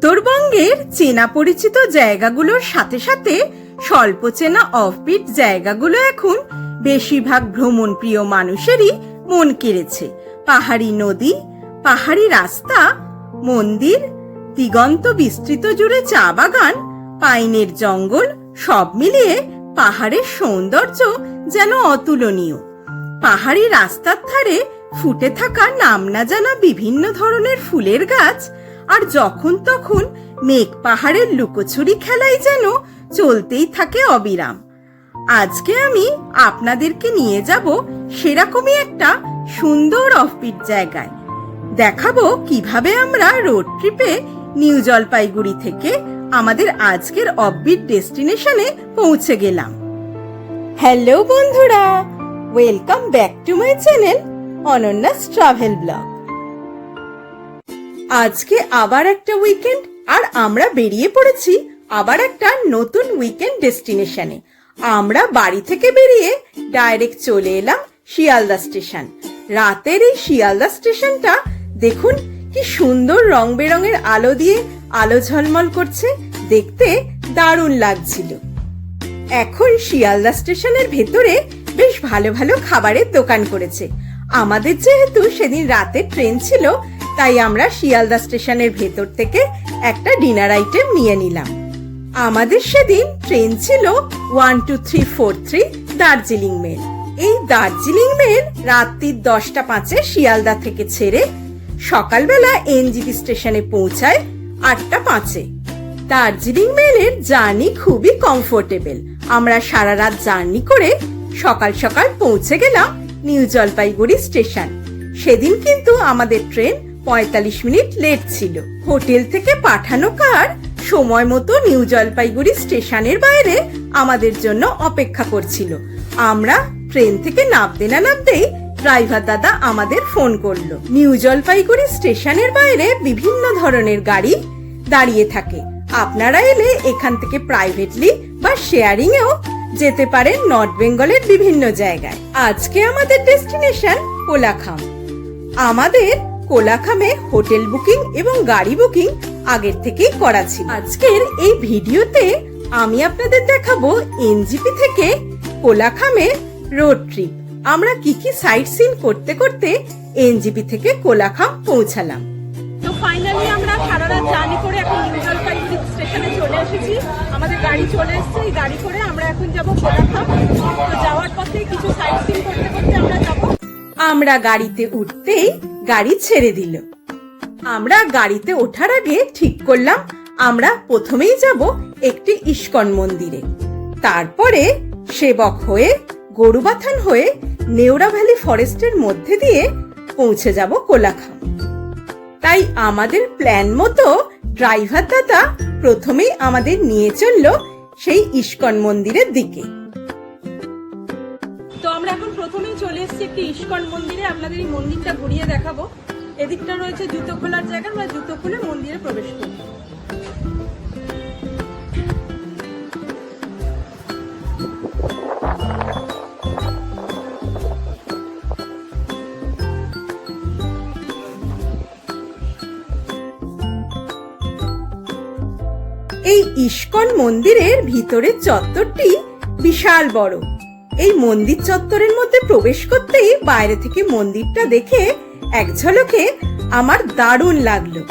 উত্তরবঙ্গের চেনা পরিচিত জায়গাগুলোর সাথে সাথে স্বল্প চেনা অফবিট জায়গাগুলো এখন বেশিরভাগ ভ্রমণ প্রিয় মানুষেরই মন কেড়েছে। পাহাড়ি নদী, পাহাড়ি রাস্তা, মন্দির, দিগন্ত বিস্তৃত জুড়ে চা বাগান, পাইনের জঙ্গল, সব মিলিয়ে পাহাড়ের সৌন্দর্য যেন অতুলনীয়। পাহাড়ি রাস্তার ধারে ফুটে থাকা নাম না জানা বিভিন্ন ধরনের ফুলের গাছ, আর যখন তখন মেঘ পাহাড়ের লুকোচুরি খেলাই যেন চলতেই থাকে অবিরাম। আজকে আমি আপনাদেরকে নিয়ে যাব সেরকমই একটা সুন্দর অফবিট জায়গায়। দেখাবো কিভাবে আমরা রোড ট্রিপে নিউ জলপাইগুড়ি থেকে আমাদের আজকের অফবিট ডেস্টিনেশনে পৌঁছে গেলাম। হ্যালো বন্ধুরা, welcome back to my channel অনন্যাস travel blog. আজকে আবার একটা উইকেন্ড, আর আমরা বেরিয়ে পড়েছি আবার একটা নতুন উইকেন্ড ডেস্টিনেশনে। আমরা বাড়ি থেকে বেরিয়ে ডাইরেক্ট চলে এলাম শিয়ালদা স্টেশন। রাতের এই শিয়ালদা স্টেশনটা দেখুন কি সুন্দর রং বেরঙের আলো দিয়ে আলো ঝলমল করছে, দেখতে দারুণ লাগছিল। এখন শিয়ালদা স্টেশনের ভেতরে বেশ ভালো ভালো খাবারের দোকান করেছে। আমাদের যেহেতু সেদিন রাতে ট্রেন ছিল, তাই আমরা শিয়ালদা স্টেশনের ভেতর থেকে একটা ডিনার আইটেম নিয়ে নিলাম। আমাদের সেদিন ট্রেন ছিল 12343 দার্জিলিং মেল। এই দার্জিলিং মেল রাত্রি 10টা 5 শিয়ালদা থেকে ছেড়ে সকালবেলা এনজিপি স্টেশনে পৌঁছায় 8টা 5। দার্জিলিং মেলের জার্নি খুবই কমফোর্টেবল। আমরা সারা রাত জার্নি করে সকাল সকাল পৌঁছে গেলাম নিউ জলপাইগুড়ি স্টেশন। সেদিন কিন্তু আমাদের ট্রেন 45 মিনিট লেট ছিল। হোটেল থেকে পাঠানো কার সময় মতো নিউ জলপাইগুড়ি স্টেশনের বাইরে আমাদের জন্য অপেক্ষা করছিল। আমরা ট্রেন থেকে নামতে না নামতেই ড্রাইভার দাদা আমাদের ফোন করলো। নিউ জলপাইগুড়ি স্টেশনের বাইরে বিভিন্ন ধরনের গাড়ি দাঁড়িয়ে থাকে। আপনারা এলে এখান থেকে প্রাইভেটলি বা শেয়ারিং এও যেতে পারেন নর্থ বেঙ্গলের বিভিন্ন জায়গায়। আজকে আমাদের ডেস্টিনেশন কোলাখাম। আমাদের কোলাখামে হোটেল বুকিং এবং গাড়ি বুকিং আগের থেকেই করা ছিল। আজকের এই ভিডিওতে আমি আপনাদের দেখাবো এনজিপি থেকে কোলাখামে রোড ট্রিপ। আমরা কি কি সাইট সিন করতে করতে এনজিপি থেকে কোলাখাম পৌঁছালাম। তো ফাইনালি আমরা সারা রাত জার্নি করে এখন নিউ জলপাইগুড়ি স্টেশনে চলে এসেছি। আমাদের গাড়ি চলে এসেছে। এই গাড়ি করে আমরা এখন যাব কোলাখাম। তো যাওয়ার পথে কিছু সাইট সিন করতে করতে আমরা যাব। আমরা গাড়িতে উঠতেই গাড়ি ছেড়ে দিল। আমরা গাড়িতে ওঠার আগে ঠিক করলাম আমরা প্রথমেই যাব একটি ইস্কন মন্দিরে, তারপরে সেবক হয়ে গরুবাথান হয়ে নেওড়া ভ্যালি ফরেস্টের মধ্যে দিয়ে পৌঁছে যাব কোলাখাম। তাই আমাদের প্ল্যান মতো ড্রাইভার দাদা প্রথমেই আমাদের নিয়ে চলল সেই ইস্কন মন্দিরের দিকে। তো আমরা এখন প্রথমেই চলে এসেছি একটি ইস্কন মন্দিরে। আপনাদের এই মন্দিরটা ঘুরিয়ে দেখাবো। এদিকটা রয়েছে জুতো খোলার জায়গা, আমরা জুতো খুলে মন্দিরে প্রবেশ করি। এই ইস্কন মন্দিরের ভিতরের চত্বরটি বিশাল বড়। এই মন্দির চত্বরের মধ্যে প্রবেশ করতেই বাইরে থেকে মন্দিরটা দেখে এক ঝলকে আমার দারুণ লাগলো।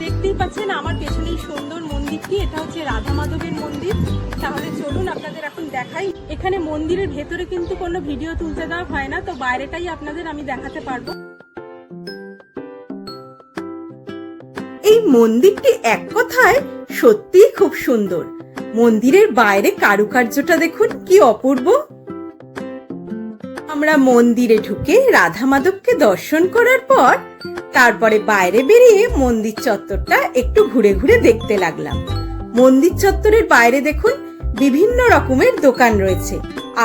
দেখতেই পাচ্ছেন আমার পেছনেই সুন্দর মন্দিরটি। এটা হচ্ছে রাধা মাধবের মন্দির। তাহলে চলুন আপনাদের এখন দেখাই। এখানে মন্দিরের ভেতরে কিন্তু কোনো ভিডিও তুলতে দেওয়া হয় না, তো বাইরেটাই আপনাদের আমি দেখাতে পারবো। এই মন্দিরটি এক কথায় সত্যিই খুব সুন্দর। মন্দিরের বাইরে কারুকার্যটা দেখুন কি অপূর্ব। আমরা মন্দিরে ঢুকে রাধা মাধবকে দর্শন করার পর তারপরে বাইরে বেরিয়ে মন্দির চত্বরটা একটু ঘুরে ঘুরে দেখতে লাগলাম। মন্দির চত্বরের বাইরে দেখুন বিভিন্ন রকমের দোকান রয়েছে।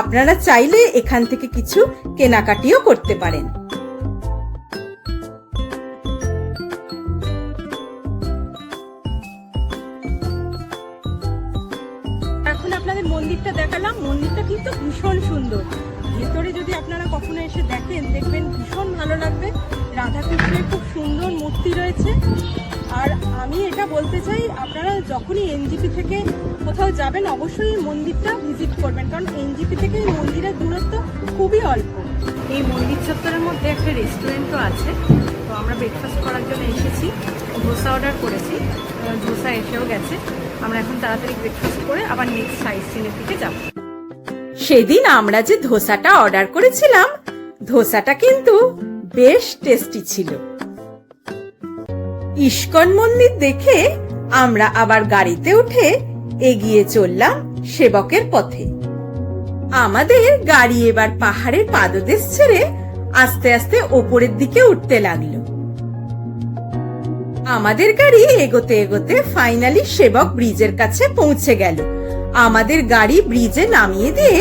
আপনারা চাইলে এখান থেকে কিছু কেনাকাটিও করতে পারেন। এখন আপনাদের মন্দিরটা দেখালাম। মন্দিরটা কিন্তু ভীষণ সুন্দর। ভেতরে যদি আপনারা কখনো এসে দেখবেন ভীষণ ভালো লাগবে। রাধাকৃষ্ণের খুব সুন্দর মূর্তি রয়েছে। আর আমি এটা বলতে চাই, আপনারা যখনই এনজিপি থেকে কোথাও যাবেন অবশ্যই এই মন্দিরটা ভিজিট করবেন, কারণ এনজিপি থেকে এই মন্দিরের দূরত্ব খুবই অল্প। এই মন্দির চত্বরের মধ্যে একটা রেস্টুরেন্টও আছে, তো আমরা ব্রেকফাস্ট করার জন্য এসেছি। ধোসা অর্ডার করেছি, ধোসা এসেও গেছে। আমরা এখন তাড়াতাড়ি ব্রেকফাস্ট করে আবার নেক্সট সাইট সিনের দিকে যাব। সেদিন আমরা যে ধোসাটা অর্ডার করেছিলাম, ধোসাটা কিন্তু বেশ টেস্টি ছিল। ইস্কন মন্দির দেখে আমরা আবার গাড়িতে উঠে এগিয়ে চললাম সেবকের পথে। আমাদের গাড়ি এবার পাহাড়ের পাদদেশ ছেড়ে আস্তে আস্তে ওপরের দিকে উঠতে লাগলো। আমাদের গাড়ি এগোতে এগোতে ফাইনালি সেবক ব্রিজের কাছে পৌঁছে গেল। আমাদের গাড়ি ব্রিজে নামিয়ে দিয়ে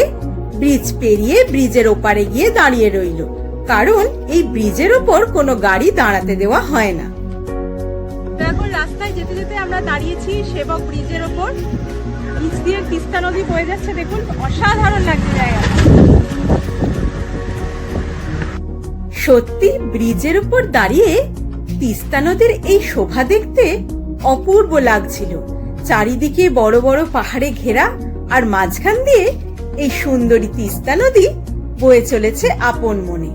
ব্রিজ পেরিয়ে ব্রিজের ওপারে গিয়ে দাঁড়িয়ে রইল, কারণ এই ব্রিজের ওপর কোনো গাড়ি দাঁড়াতে দেওয়া হয় না। এখন রাস্তায় যেতে যেতে আমরা দাঁড়িয়েছি সেবক ব্রিজের ওপর। নিচ দিয়ে তিস্তা নদী বয়ে যাচ্ছে, দেখুন অসাধারণ লাগছে জায়গা। সত্যি ব্রিজের উপর দাঁড়িয়ে তিস্তা নদীর এই শোভা দেখতে অপূর্ব লাগছিল। চারিদিকে বড় বড় পাহাড়ে ঘেরা, আর মাঝখান দিয়ে এই সুন্দরী তিস্তা নদী বয়ে চলেছে আপন মনে।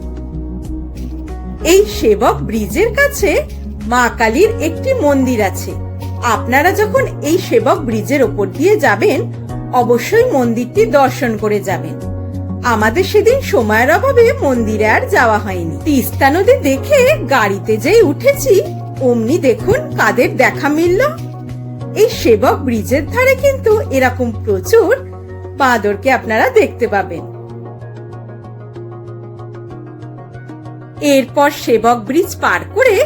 এই সেবক ব্রিজের কাছে মা কালীর একটি মন্দির আছে। আপনারা যখন এই সেবক ব্রিজের ওপর দিয়ে যাবেন অবশ্যই মন্দিরটি দর্শন করে যাবেন। আমাদের সেদিন সময়ের অভাবে মন্দিরে আর যাওয়া হয়নি। তিস্তা নদী দেখে গাড়িতে যেই উঠেছি অমনি দেখুন কাদের দেখা মিলল। এই সেবক ব্রিজের ধারে কিন্তু এরকম প্রচুর বাঁদরকে আপনারা দেখতে পাবেন। এরপর সেবক ব্রিজ পার করে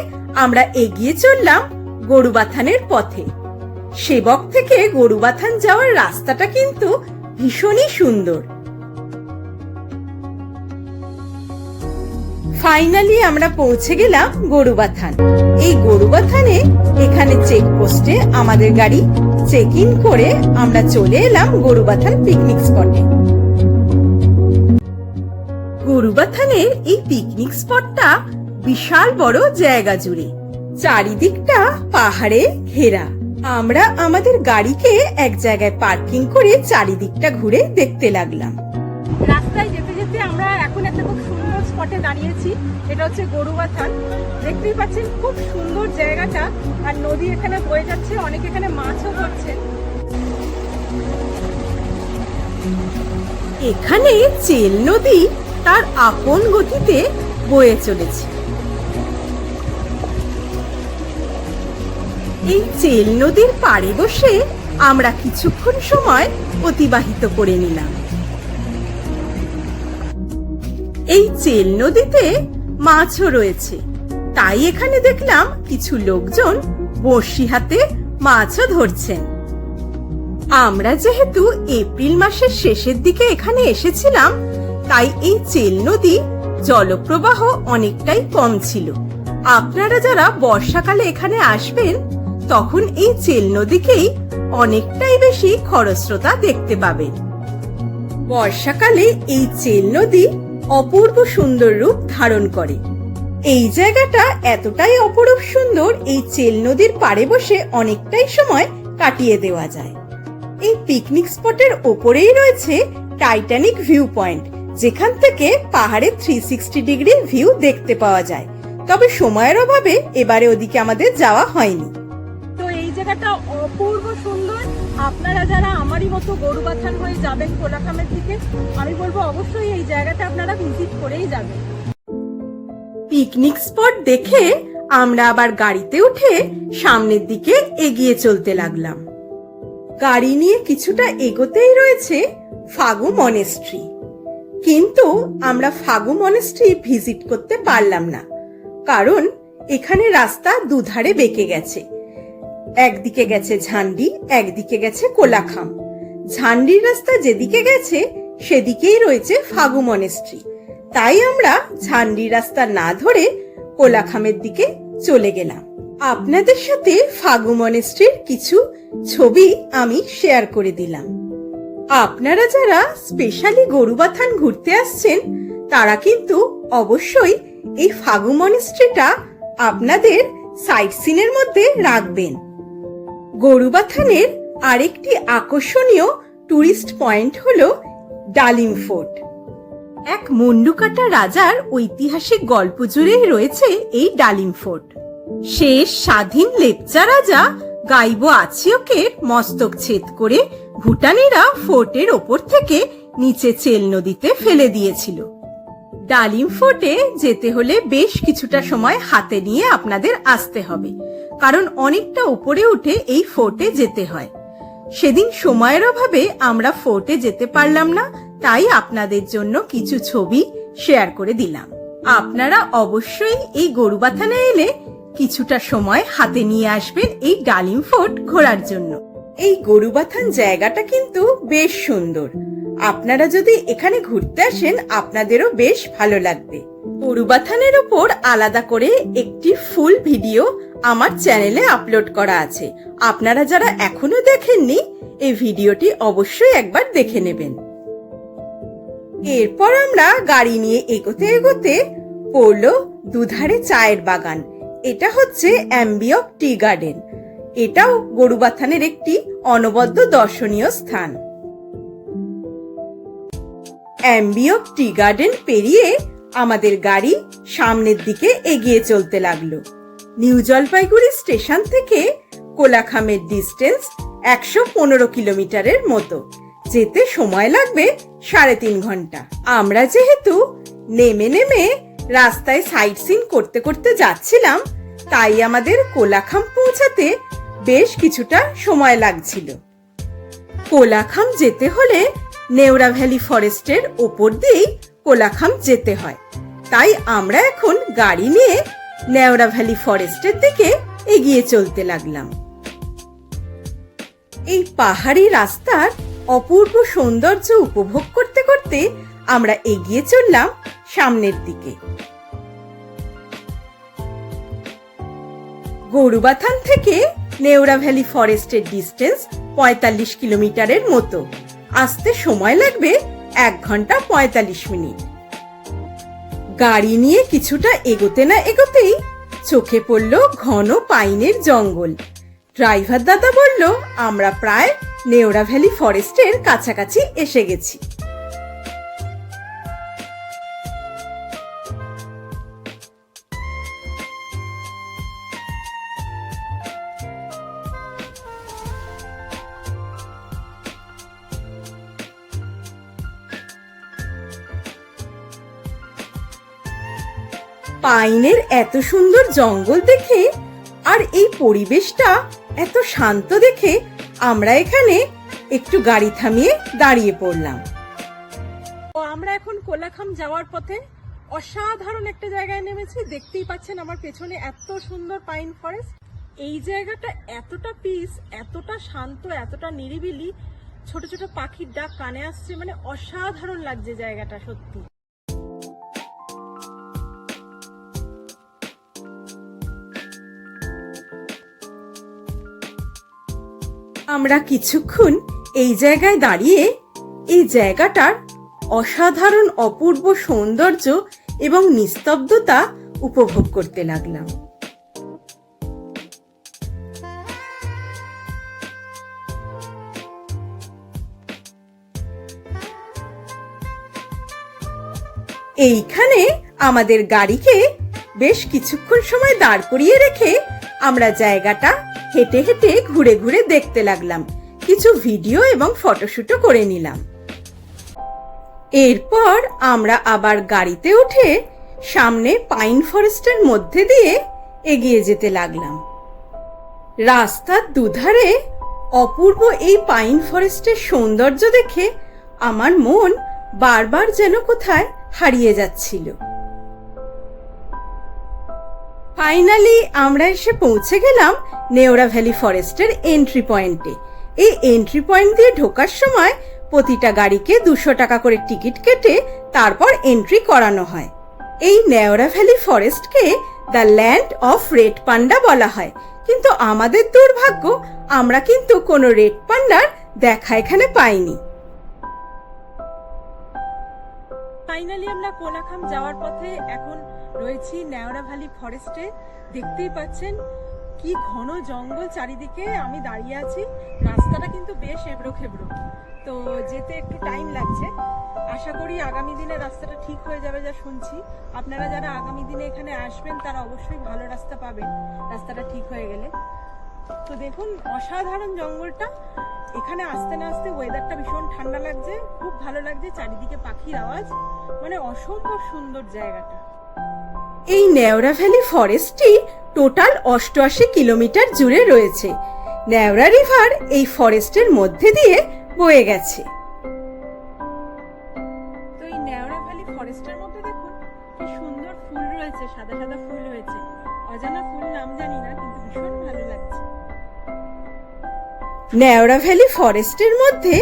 আমরা এগিয়ে চললাম গরুবাথানের পথে। সেবক থেকে গরুবাথান যাওয়ার রাস্তাটা কিন্তু ভীষণই সুন্দর। ফাইনালি আমরা পৌঁছে গেলাম গরুবাথান। এই গরুবাথানে এখানে চেকপোস্টে আমাদের গাড়ি চেক ইন করে আমরা চলে এলাম গরুবাথান পিকনিক স্পটে। গরুবাথানের এই পিকনিক স্পটটা বিশাল বড় জায়গা জুড়ে, চারিদিকটা পাহাড়ে ঘেরা। আমরা আমাদের গাড়িকে এক জায়গায় পার্কিং করে চারিদিকটা ঘুরে দেখতে লাগলাম। রাস্তায় যেতে যেতে আমরা এখন একটা খুব সুন্দর স্পটে দাঁড়িয়েছি, এটা হচ্ছে গরুবাথান। দেখতেই পাচ্ছেন খুব সুন্দর জায়গাটা, আর নদী এখানে বয়ে যাচ্ছে, অনেক এখানে মাছও ধরছেন। এখানে চেল নদী তার আপন গতিতে বয়ে চলেছে। এই চেল নদীর পাড়ে বসে আমরা কিছুক্ষণ সময় অতিবাহিত করে নিলাম। এই চেল নদীতে মাছও রয়েছে, তাই এখানে দেখলাম কিছু লোকজন বড়শি হাতে মাছও ধরছেন। আমরা যেহেতু এপ্রিল মাসের শেষের দিকে এখানে এসেছিলাম, তাই এই চেল নদী জলপ্রবাহ অনেকটাই কম ছিল। আপনারা যারা বর্ষাকালে এখানে আসবেন তখন এই চেল নদীকেই অনেকটাই বেশি খরস্রোতা দেখতে পাবেন। বর্ষাকালে এই চেল নদী অপূর্ব সুন্দর রূপ ধারণ করে। এই জায়গাটা এতটাই অপরূপ সুন্দর, এই চেল নদীর পাড়ে বসে অনেকটাই সময় কাটিয়ে দেওয়া যায়। এই পিকনিক স্পটের ওপরেই রয়েছে টাইটানিক ভিউ পয়েন্ট, যেখান থেকে পাহাড়ের 360 ডিগ্রি ভিউ দেখতে পাওয়া যায়। তবে সময়ের অভাবে এবারে ওদিকে আমাদের যাওয়া হয়নি। তো এই জায়গাটা অপূর্ব সুন্দর। আপনারা যারা আমারই মতো গরুবাথান হয়ে যাবেন কোলাখামের দিকে, আমি বলবো অবশ্যই এই জায়গাটা আপনারা ভিজিট করেই যাবেন। পিকনিক স্পট দেখে আমরা আবার গাড়িতে উঠে সামনের দিকে এগিয়ে চলতে লাগলাম। গাড়ি নিয়ে কিছুটা এগোতেই রয়েছে ফাগু মনেস্ট্রি, কিন্তু আমরা ফাগু মনেস্ট্রি ভিজিট করতে পারলাম না, কারণ এখানে রাস্তা দুধারে বেঁকে গেছে। একদিকে গেছে ঝান্ডি, একদিকে গেছে কোলাখাম। ঝান্ডির রাস্তা যেদিকে গেছে সেদিকেই রয়েছে ফাগু মনেস্ট্রি, তাই আমরা ঝান্ডির রাস্তা না ধরে কোলাখামের দিকে চলে গেলাম। আপনাদের সাথে ফাগু মনেস্ট্রির কিছু ছবি আমি শেয়ার করে দিলাম। আপনারা যারা স্পেশালি গরুবাথান ঘুরতে আসছেন তারা কিন্তু অবশ্যই এই ফাগু মনিস্ট্রিটা আপনাদের সাইট সিনের মধ্যে রাখবেন। গরুবাথানের আরেকটি আকর্ষণীয় টুরিস্ট পয়েন্ট হলো ডালিম ফোর্ট। এক মুন্ডুকাটা রাজার ঐতিহাসিক গল্প জুড়েই রয়েছে এই ডালিম ফোর্ট। শেষ স্বাধীন লেপচা রাজা গাইবো আচিওকের মস্তক ছেদ করে ভুটানিরা ফোর্টের ওপর থেকে নিচে চেল নদীতে ফেলে দিয়েছিল। ডালিম ফোর্টে যেতে হলে বেশ কিছুটা সময় হাতে নিয়ে আপনাদের আসতে হবে, কারণ অনেকটা উপরে উঠে এই ফোর্টে যেতে হয়। সেদিন সময়ের অভাবে আমরা ফোর্টে যেতে পারলাম না, তাই আপনাদের জন্য কিছু ছবি শেয়ার করে দিলাম। আপনারা অবশ্যই এই গরুবাথানে এলে কিছুটা সময় হাতে নিয়ে আসবেন এই ডালিম ফোর্ট ঘোরার জন্য। এই গরুবাথান জায়গাটা কিন্তু বেশ সুন্দর। আপনারা যদি এখানে ঘুরতে আসেন আপনাদেরও বেশ ভালো লাগবে। গরুবাথানের উপর আলাদা করে একটি ফুল ভিডিও আমার চ্যানেলে আপলোড করা আছে। আপনারা যারা এখনো দেখেননি এই ভিডিওটি অবশ্যই একবার দেখে নেবেন। এরপর আমরা গাড়ি নিয়ে এগোতে এগোতে পড়লো দুধারে চায়ের বাগান। এটা হচ্ছে অ্যাম্বিয়ক টি গার্ডেন। এটাও গরুবাথানের একটি অনবদ্য দর্শনীয় স্থান। অ্যাম্বিয়ক টি গার্ডেন পেরিয়ে আমাদের গাড়ি সামনের দিকে এগিয়ে চলতে লাগলো। নিউ জলপাইগুড়ি স্টেশন থেকে কোলাখামের ডিস্টেন্স 115 কিলোমিটারের মতো। যেতে সময় লাগবে 3.5 ঘন্টা। আমরা যেহেতু নেমে নেমে রাস্তায় সাইট সিন করতে করতে যাচ্ছিলাম, তাই আমাদের কোলাখাম পৌঁছাতে বেশ কিছুটা সময় লাগছিল। কোলাখাম যেতে হলে নেওড়া ভ্যালি ফরেস্টের ওপর দিয়েই কোলাখাম যেতে হয়, তাই আমরা এখন গাড়ি নিয়ে নেওড়া ভ্যালি ফরেস্টের দিকে এগিয়ে চলতে লাগলাম। এই পাহাড়ি রাস্তার অপূর্ব সৌন্দর্য উপভোগ করতে করতে আমরা এগিয়ে চললাম সামনের দিকে। গরুবাথান থেকে নেওড়া ভ্যালি ফরেস্টের ডিস্টেন্স 45 কিলোমিটারের মতো। আসতে সময় লাগবে 1 ঘন্টা 45 মিনিট। গাড়ি নিয়ে কিছুটা এগোতে না এগোতেই চোখে পড়ল ঘন পাইনের জঙ্গল। ড্রাইভার দাদা বলল আমরা প্রায় নেওড়া ভ্যালি ফরেস্টের কাছাকাছি এসে গেছি। পাইনের এত সুন্দর জঙ্গল দেখে আর এই পরিবেশটা এত শান্ত দেখে আমরা এখানে একটু গাড়ি থামিয়ে দাঁড়িয়ে পড়লাম। আমরা এখন কোলাখাম যাওয়ার পথে অসাধারণ একটা জায়গায় নেমেছি। দেখতেই পাচ্ছেন আমার পেছনে এত সুন্দর পাইন ফরেস্ট। এই জায়গাটা এতটা পিস, এতটা শান্ত, এতটা নিরিবিলি, ছোট ছোট পাখির ডাক কানে আসছে, মানে অসাধারণ লাগছে জায়গাটা সত্যি। আমরা কিছুক্ষণ এই জায়গায় দাঁড়িয়ে এই জায়গাটার অসাধারণ অপূর্ব সৌন্দর্য এবং নিস্তব্ধতা উপভোগ করতে লাগলাম। এইখানে আমাদের গাড়িকে বেশ কিছুক্ষণ সময় দাঁড় করিয়ে রেখে আমরা জায়গাটা হেঁটে হেঁটে ঘুরে ঘুরে দেখতে লাগলাম। কিছু ভিডিও এবং ফটোশুটও করে নিলাম। এরপর আমরা আবার গাড়িতে উঠে সামনে পাইন ফরেস্টের মধ্যে দিয়ে এগিয়ে যেতে লাগলাম। রাস্তার দুধারে অপূর্ব এই পাইন ফরেস্টের সৌন্দর্য দেখে আমার মন বারবার যেন কোথায় হারিয়ে যাচ্ছিল। ফাইনালি আমরা এসে পৌঁছে গেলাম নেওড়া ভ্যালি ফরেস্টের এন্ট্রি পয়েন্টে। এই এন্ট্রি পয়েন্ট দিয়ে ঢোকার সময় প্রতিটা গাড়িকে 200 টাকা করে টিকিট কেটে তারপর এন্ট্রি করানো হয়। এই নেওড়া ভ্যালি ফরেস্টকে the land of red panda বলা হয়, কিন্তু আমাদের দুর্ভাগ্য আমরা কিন্তু কোনো রেড পান্ডার দেখা এখানে পাইনি। ফাইনালি আমরা কোলাখাম যাওয়ার পথে এখন রয়েছি নেওড়া ভ্যালি ফরেস্টে। দেখতেই পাচ্ছেন কি ঘন জঙ্গল চারিদিকে। আমি দাঁড়িয়ে আছি, রাস্তাটা কিন্তু বেশ এবড়ো খেবড়ো, তো যেতে একটু টাইম লাগছে। আশা করি আগামী দিনে রাস্তাটা ঠিক হয়ে যাবে যা শুনছি। আপনারা যারা আগামী দিনে এখানে আসবেন তারা অবশ্যই ভালো রাস্তা পাবেন রাস্তাটা ঠিক হয়ে গেলে। তো দেখুন অসাধারণ জঙ্গলটা। এখানে আসতে না আসতে ওয়েদারটা ভীষণ ঠান্ডা লাগছে, খুব ভালো লাগছে, চারিদিকে পাখির আওয়াজ, মানে অসম্ভব সুন্দর জায়গাটা। এই নেওড়া ভ্যালি ফরেস্টটি টোটাল 88 কিলোমিটার জুড়ে রয়েছে। নেওড়া রিভার এই ফরেস্টের মধ্যে দিয়ে বয়ে গেছে। তো এই নেওড়া ভ্যালি ফরেস্টের মধ্যে দেখুন কি সুন্দর ফুল রয়েছে, সাদা সাদা ফুল রয়েছে। অজানা ফুল, নাম জানি না, কিন্তু ভীষণ ভালো লাগছে। নেওড়া ভ্যালি ফরেস্টের মধ্যে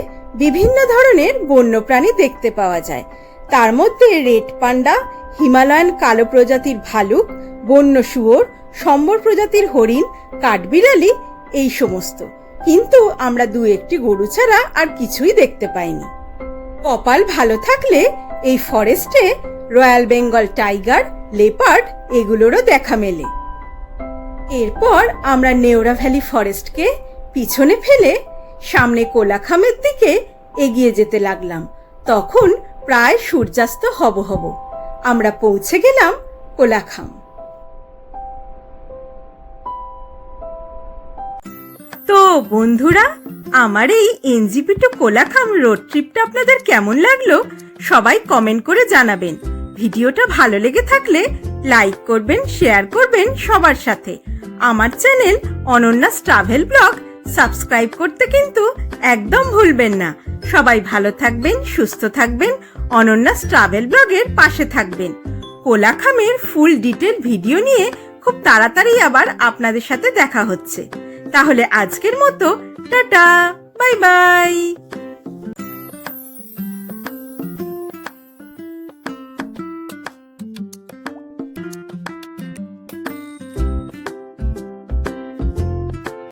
বিভিন্ন ধরনের বন্যপ্রাণী দেখতে পাওয়া যায়। তার মধ্যে রেড পান্ডা, হিমালয়ান কালো প্রজাতির ভালুক, বন্য শুয়োর, সম্বর প্রজাতির হরিণ, কাঠবিড়ালি, এই সমস্ত। কিন্তু আমরা দু একটি গরু ছাড়া আর কিছুই দেখতে পাইনি। কপাল ভালো থাকলে এই ফরেস্টে রয়্যাল বেঙ্গল টাইগার, লেপার্ড এগুলোরও দেখা মেলে। এরপর আমরা নেওড়া ভ্যালি ফরেস্টকে পিছনে ফেলে সামনে কোলাখামের দিকে এগিয়ে যেতে লাগলাম। তখন প্রায় সূর্যাস্ত হব হব। আমরা পৌঁছে গেলাম কোলাখাম। তো বন্ধুরা, আমার এই এনজিপি টু কোলাখাম রোড ট্রিপটা আপনাদের কেমন লাগলো সবাই কমেন্ট করে জানাবেন। ভিডিওটা ভালো লেগে থাকলে লাইক করবেন, শেয়ার করবেন সবার সাথে। আমার চ্যানেল অনন্যাস ট্রাভেল ব্লগ সাবস্ক্রাইব করতে কিন্তু একদম ভুলবেন না। সবাই ভালো থাকবেন, সুস্থ থাকবেন, অনন্যাস ট্রাভেল ব্লগের পাশে থাকবেন। কোলাখামের ফুল ডিটেল ভিডিও নিয়ে খুব তাড়াতাড়ি আবার আপনাদের সাথে দেখা হচ্ছে। তাহলে আজকের মতো টাটা, বাই বাই।